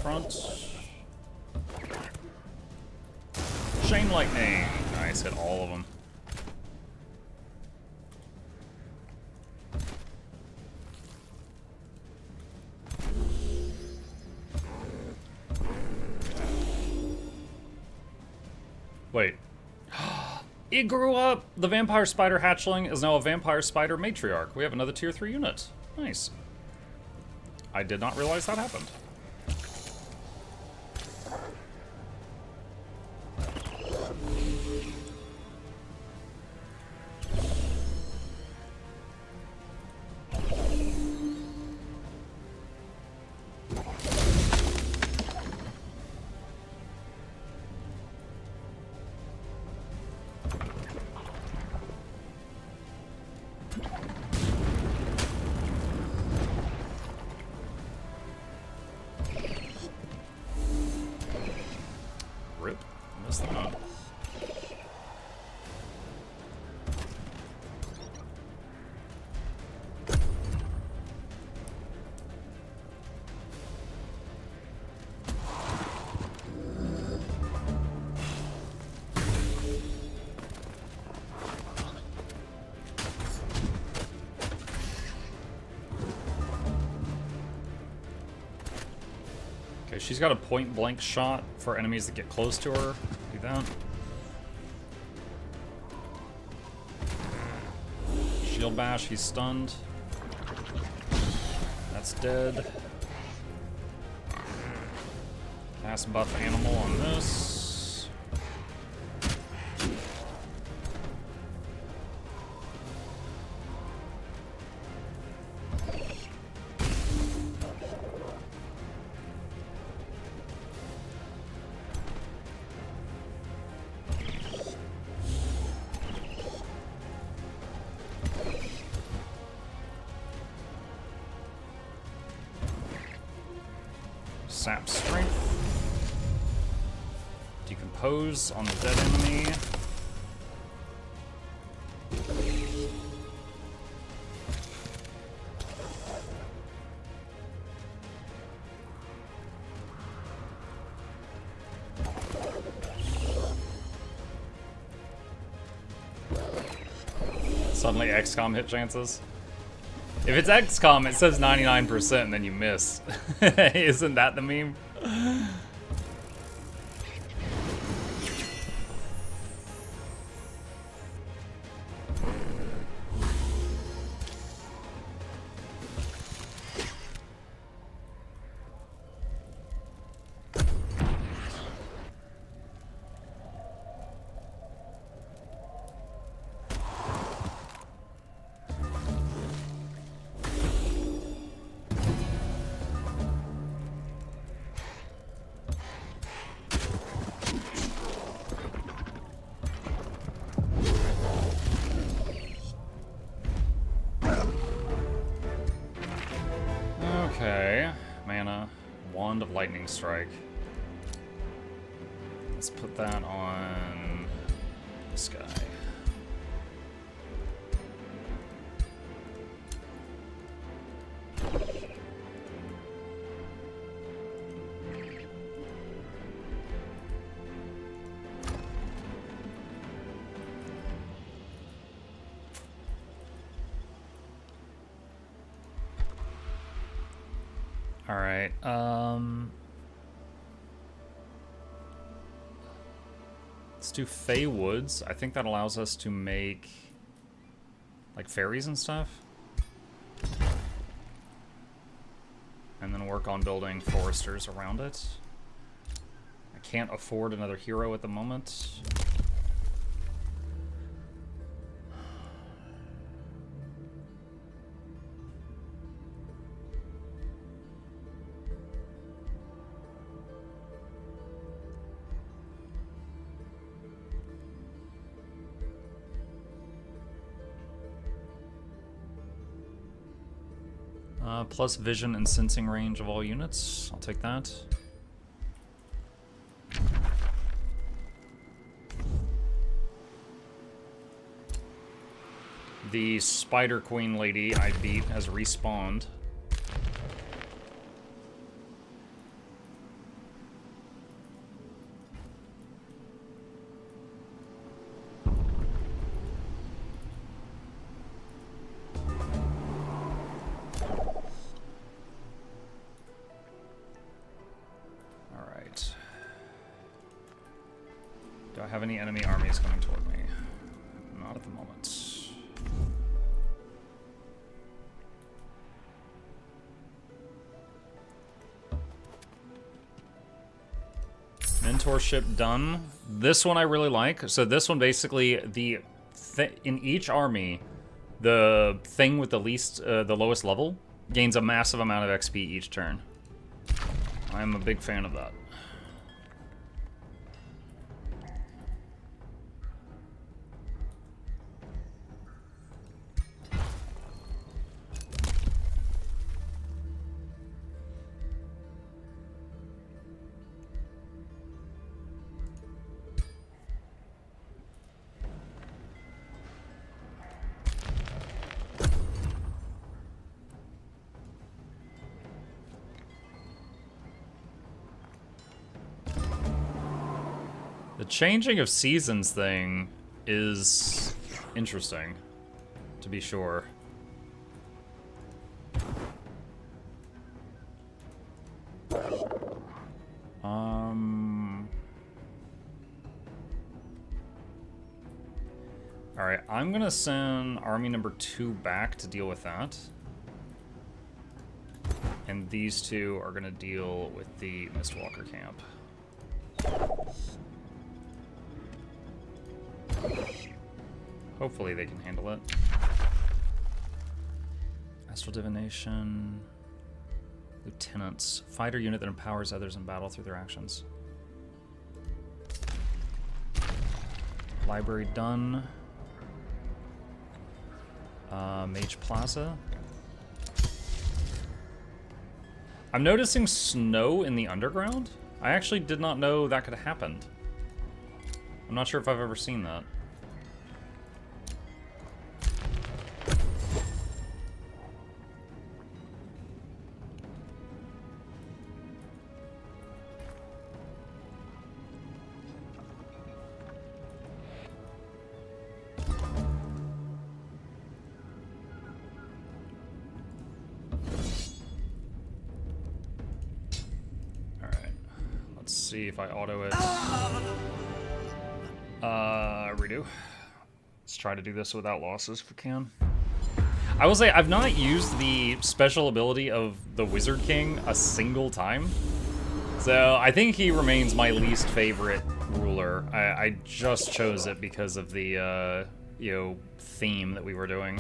front. Chain lightning. Nice, hit all of them. Wait. It grew up! The vampire spider hatchling is now a vampire spider matriarch. We have another tier 3 unit. Nice. I did not realize that happened. Rip. Missed that. Okay, she's got a point-blank shot for enemies that get close to her. Do that. Shield bash, he's stunned. That's dead. Cast buff animal on this. Sap strength. Decompose on the dead enemy. Suddenly XCOM hit chances. If it's XCOM, it says 99% and then you miss. Isn't that the meme? Okay, mana, Wand of Lightning Strike. Let's put that on this guy. All right. Let's do Fey Woods. I think that allows us to make like fairies and stuff. And then work on building foresters around it. I can't afford another hero at the moment. Plus vision and sensing range of all units. I'll take that. The Spider Queen lady I beat has respawned. I have any enemy armies coming toward me? Not at the moment. Mentorship done. This one I really like. So this one basically, in each army, the thing with the lowest level gains a massive amount of XP each turn. I'm a big fan of that. The changing of seasons thing is interesting, to be sure. Alright, I'm gonna send army number 2 back to deal with that. And these two are gonna deal with the Mistwalker camp. Hopefully they can handle it. Astral Divination. Lieutenants. Fighter unit that empowers others in battle through their actions. Library done. Mage Plaza. I'm noticing snow in the underground. I actually did not know that could have happened. I'm not sure if I've ever seen that. See if I auto it. Redo. Let's try to do this without losses if we can. I will say I've not used the special ability of the Wizard King a single time. So I think he remains my least favorite ruler. I just chose it because of the you know, theme that we were doing.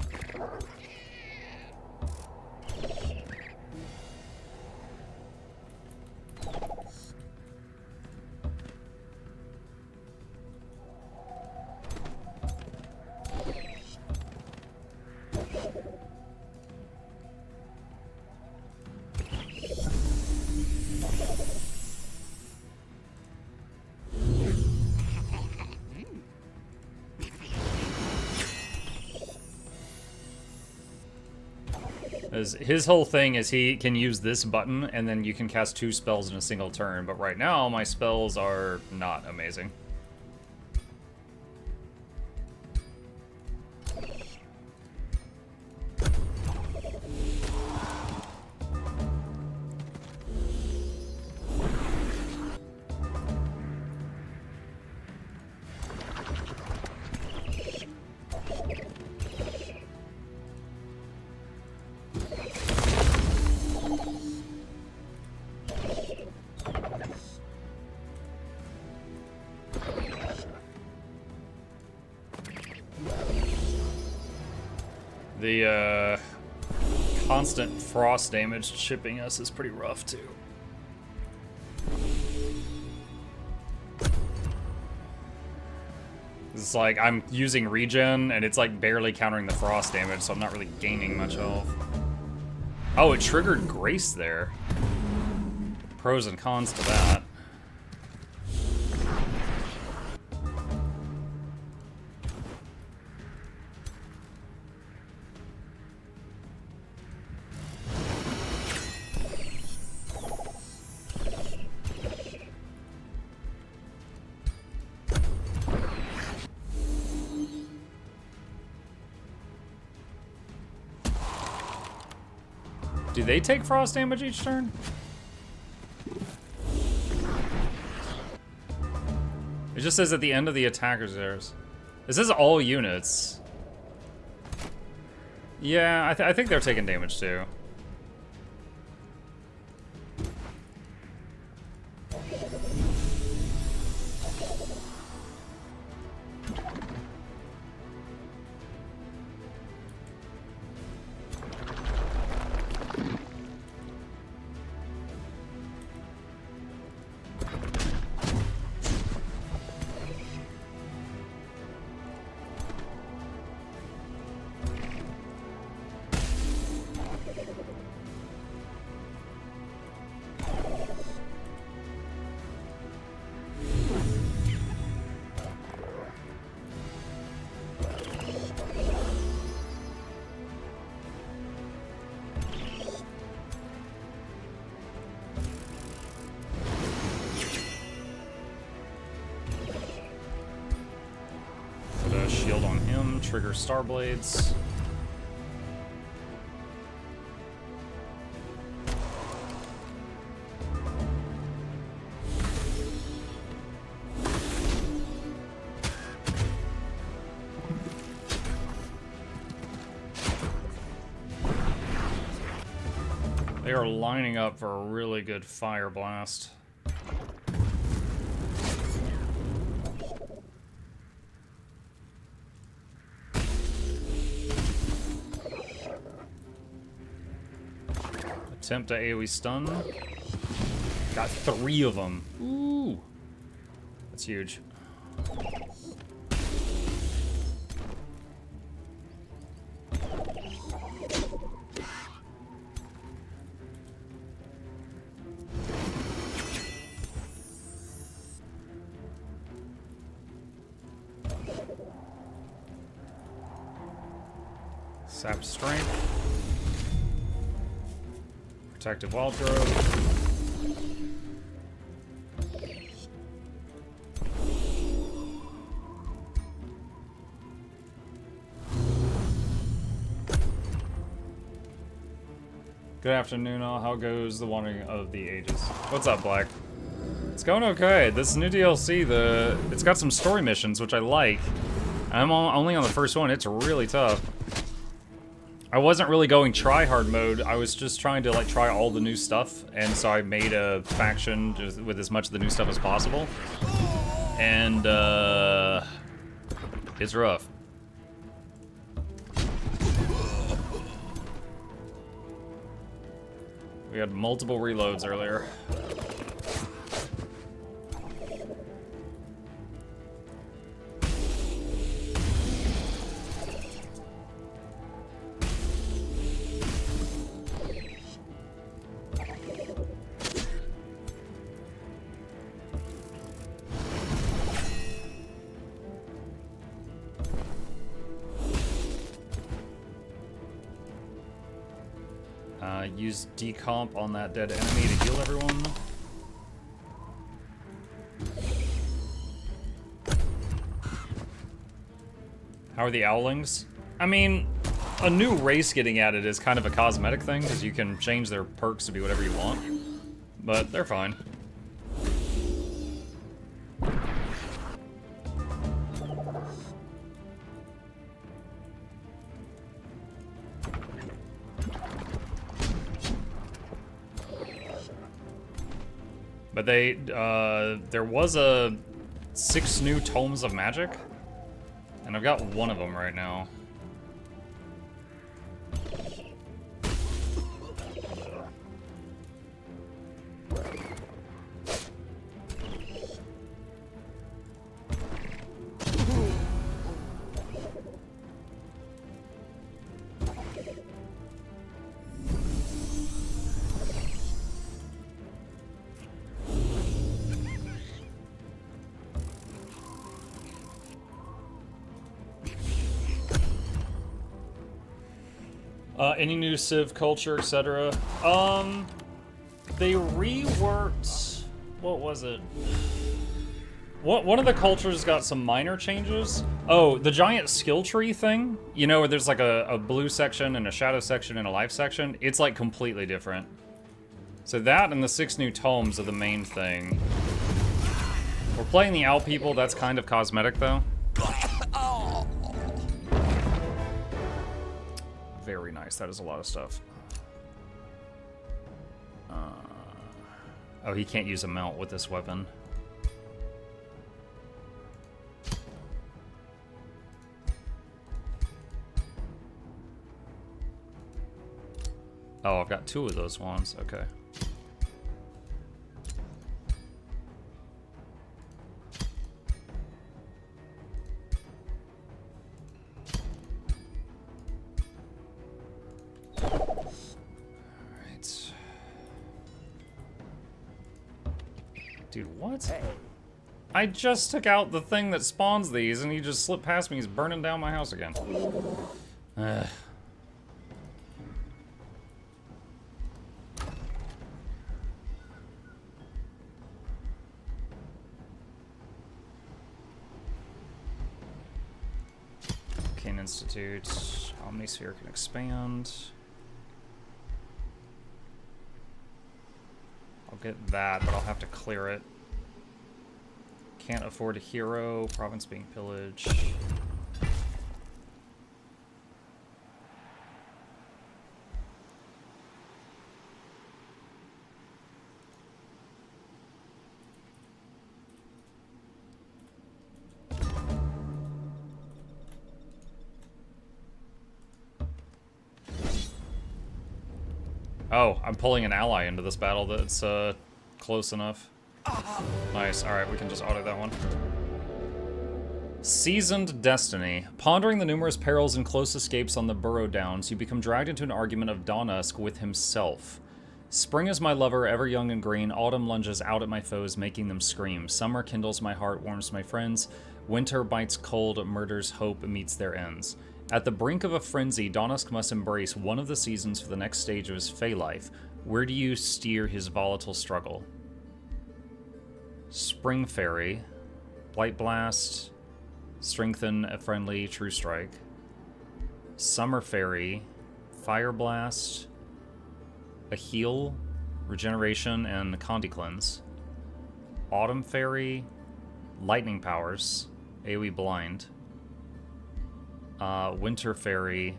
His whole thing is he can use this button and then you can cast 2 spells in a single turn, but right now my spells are not amazing. The constant frost damage chipping us is pretty rough too. It's like I'm using regen and it's like barely countering the frost damage, so I'm not really gaining much health. Oh, it triggered Grace there. Pros and cons to that. Do they take frost damage each turn? It just says at the end of the attacker's theirs. It says all units. Yeah, I think they're taking damage too. Shield on him, trigger Star Blades. They are lining up for a really good fire blast. Attempt to AoE stun. Got 3 of them. Ooh. That's huge. Sap strength. Protective wild growth. Good afternoon, all. How goes the Wandering of the Ages? What's up, Black? It's going okay. This new DLC, it's got some story missions, which I like. I'm only on the first one. It's really tough. I wasn't really going try-hard mode. I was just trying to like try all the new stuff, and so I made a faction just with as much of the new stuff as possible. And it's rough. We had multiple reloads earlier. Use decomp on that dead enemy to heal everyone. How are the Owlings? I mean, a new race getting added is kind of a cosmetic thing, because you can change their perks to be whatever you want. But they're fine. But there was 6 new tomes of magic, and I've got 1 of them right now. Any new Civ culture, etc. They reworked. What was it? One of the cultures got some minor changes. Oh, the giant skill tree thing. You know, where there's like a blue section and a shadow section and a life section. It's like completely different. So that and the 6 new tomes are the main thing. We're playing the Owl people. That's kind of cosmetic, though. Very nice. That is a lot of stuff. Oh, he can't use a mount with this weapon. Oh, I've got 2 of those ones. Okay. Alright. Dude, what? Hey. I just took out the thing that spawns these, and he just slipped past me. He's burning down my house again. Ugh. Institute. Omnisphere can expand. I'll get that, but I'll have to clear it. Can't afford a hero. Province being pillaged. Oh, I'm pulling an ally into this battle that's close enough. Nice. Alright, we can just auto that one. Seasoned Destiny. Pondering the numerous perils and close escapes on the Burrow Downs, you become dragged into an argument of Donusk with himself. Spring is my lover, ever young and green. Autumn lunges out at my foes, making them scream. Summer kindles my heart, warms my friends. Winter bites cold, murders hope, meets their ends. At the brink of a frenzy, Donusk must embrace one of the seasons for the next stage of his Fey life. Where do you steer his volatile struggle? Spring Fairy. Blight Blast. Strengthen a friendly True Strike. Summer Fairy. Fire Blast. A heal. Regeneration and Condi Cleanse. Autumn Fairy. Lightning Powers. AoE Blind. Winter Fairy,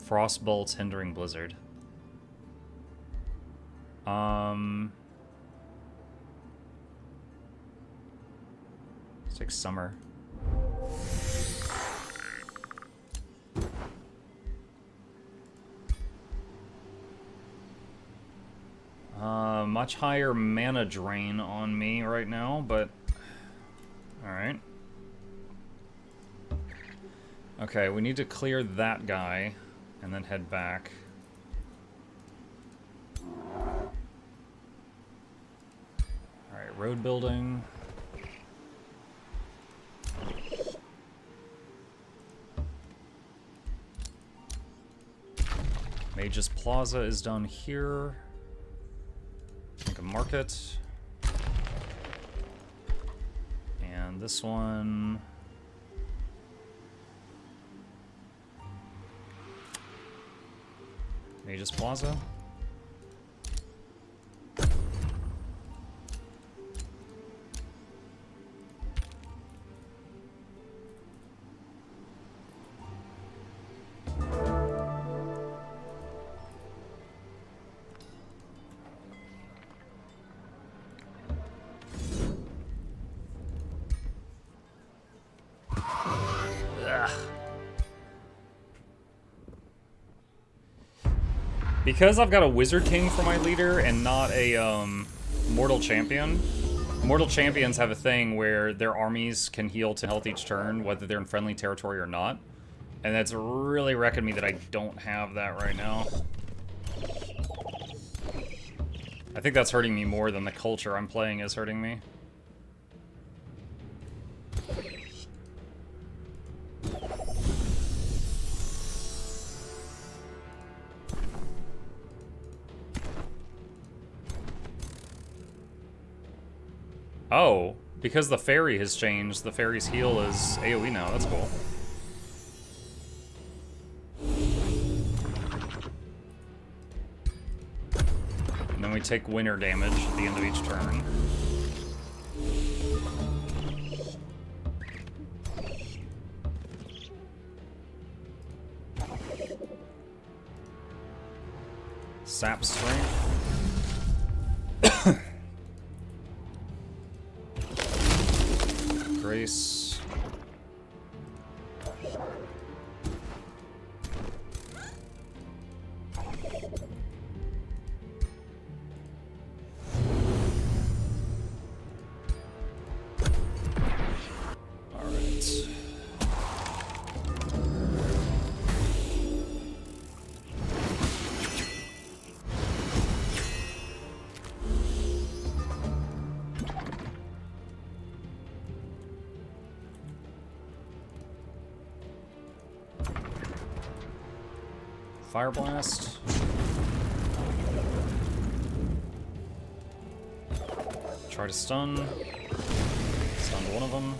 Frostbolt's Hindering Blizzard. Let's take Summer. Much higher mana drain on me right now, but alright. Okay, we need to clear that guy and then head back. Alright, road building. Mage's Plaza is done here. Make a market. And this one... Mage's Plaza. Because I've got a Wizard King for my leader and not a Mortal Champion, Mortal Champions have a thing where their armies can heal to health each turn, whether they're in friendly territory or not. And that's really wrecking me that I don't have that right now. I think that's hurting me more than the culture I'm playing is hurting me. Oh, because the fairy has changed, the fairy's heal is AoE now. That's cool. And then we take winter damage at the end of each turn. Sap strength. Grace. Alright. Fire blast. Try to stun. Stunned one of them.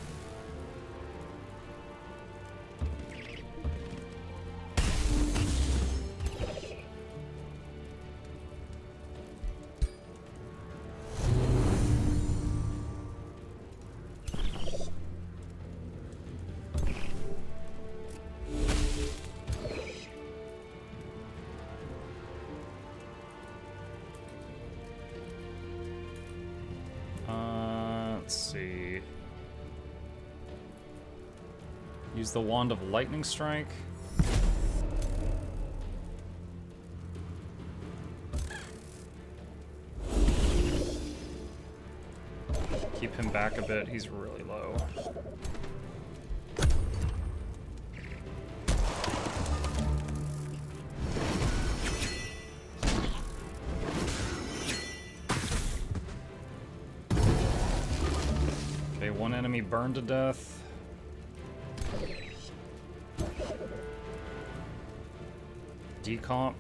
Let's see. Use the Wand of Lightning Strike. Keep him back a bit, he's really low. Okay, one enemy burned to death. Decomp.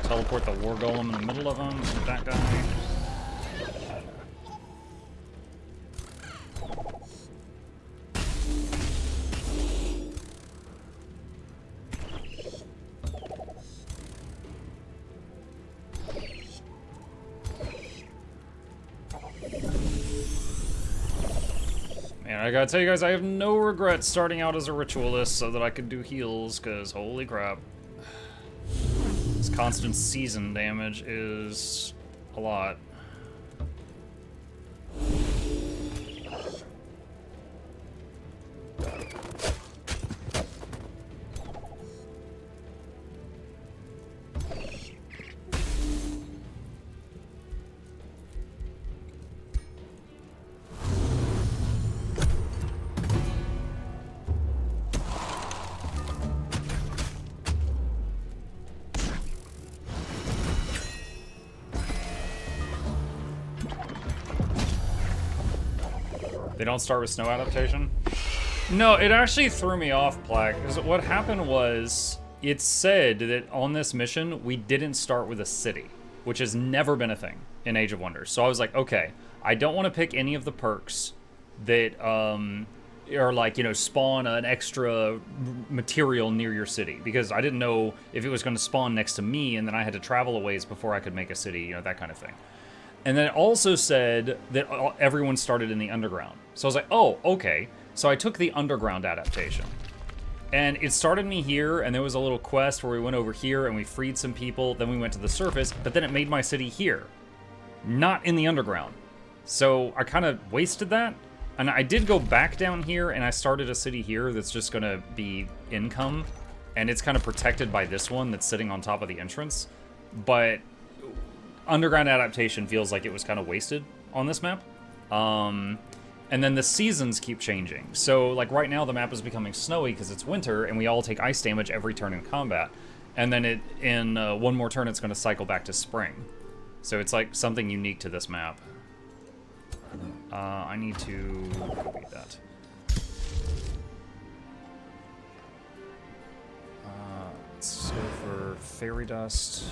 Teleport the War Golem in the middle of them. Shoot that guy. Man, I gotta tell you guys, I have no regrets starting out as a ritualist so that I could do heals, because holy crap. This constant season damage is a lot. They don't start with snow adaptation? No, it actually threw me off, Plague, because what happened was, it said that on this mission, we didn't start with a city, which has never been a thing in Age of Wonders. So I was like, okay, I don't want to pick any of the perks that are like, you know, spawn an extra material near your city, because I didn't know if it was going to spawn next to me, and then I had to travel a ways before I could make a city, you know, that kind of thing. And then it also said that everyone started in the underground. So I was like, oh, okay. So I took the underground adaptation. And it started me here, and there was a little quest where we went over here and we freed some people, then we went to the surface, but then it made my city here, not in the underground. So I kind of wasted that. And I did go back down here, and I started a city here that's just gonna be income, and it's kind of protected by this one that's sitting on top of the entrance. But underground adaptation feels like it was kind of wasted on this map. And then the seasons keep changing. So like right now the map is becoming snowy because it's winter and we all take ice damage every turn in combat. And then in one more turn it's going to cycle back to spring. So it's like something unique to this map. I need to beat that. Let's go for Fairy Dust.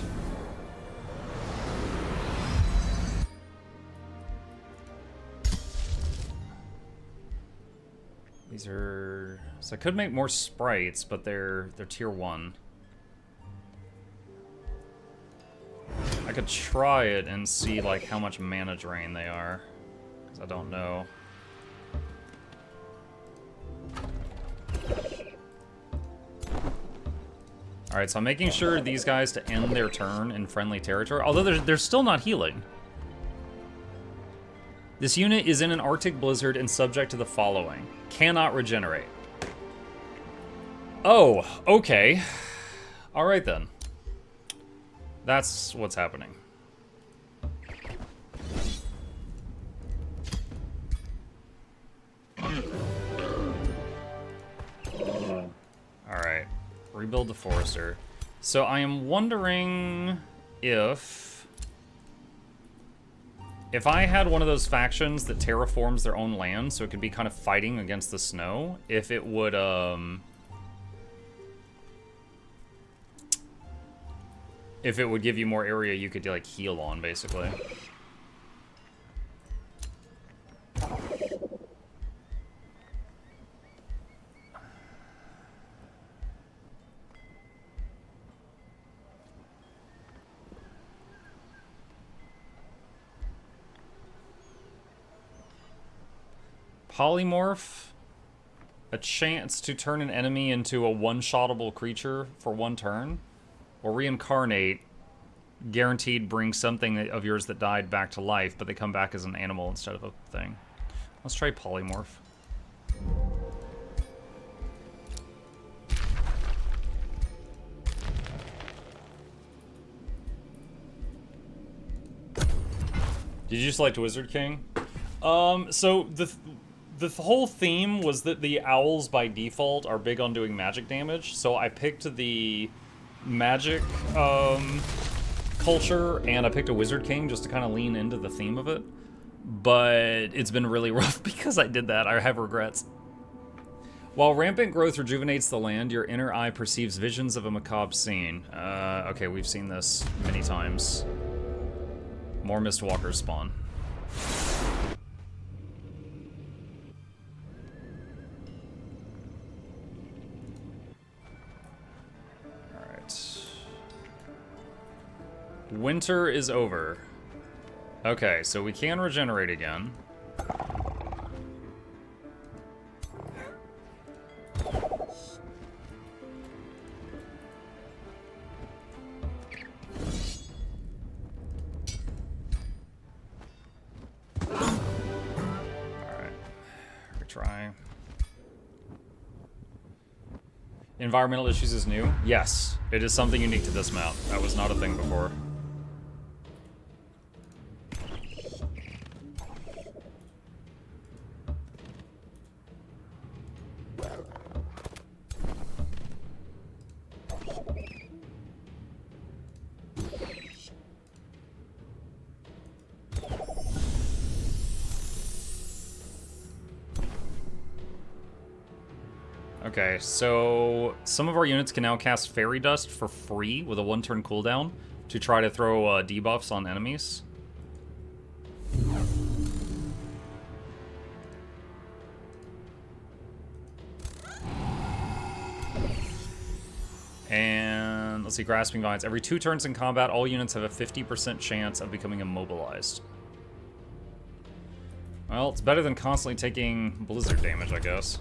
These are... So I could make more sprites, but they're tier 1. I could try it and see like how much mana drain they are, because I don't know. Alright, so I'm making sure these guys to end their turn in friendly territory. Although they're still not healing. This unit is in an Arctic blizzard and subject to the following. Cannot regenerate. Oh, okay. Alright then. That's what's happening. Alright. Rebuild the Forester. So I am wondering if I had one of those factions that terraforms their own land, so it could be kind of fighting against the snow, if it would, give you more area you could, like, heal on, basically. Polymorph, a chance to turn an enemy into a one-shottable creature for one turn, or reincarnate, guaranteed bring something of yours that died back to life, but they come back as an animal instead of a thing. Let's try Polymorph. Did you select Wizard King? So the whole theme was that the owls by default are big on doing magic damage, so I picked the magic culture, and I picked a Wizard King just to kind of lean into the theme of it. But it's been really rough because I did that. I have regrets. While rampant growth rejuvenates the land, your inner eye perceives visions of a macabre scene. Okay, we've seen this many times. More Mistwalkers spawn. Winter is over. Okay, so we can regenerate again. Alright. Retry. Environmental issues is new? Yes. It is something unique to this map. That was not a thing before. Okay, so some of our units can now cast Fairy Dust for free with a one-turn cooldown to try to throw debuffs on enemies. And let's see, Grasping Vines. Every 2 turns in combat, all units have a 50% chance of becoming immobilized. Well, it's better than constantly taking blizzard damage, I guess.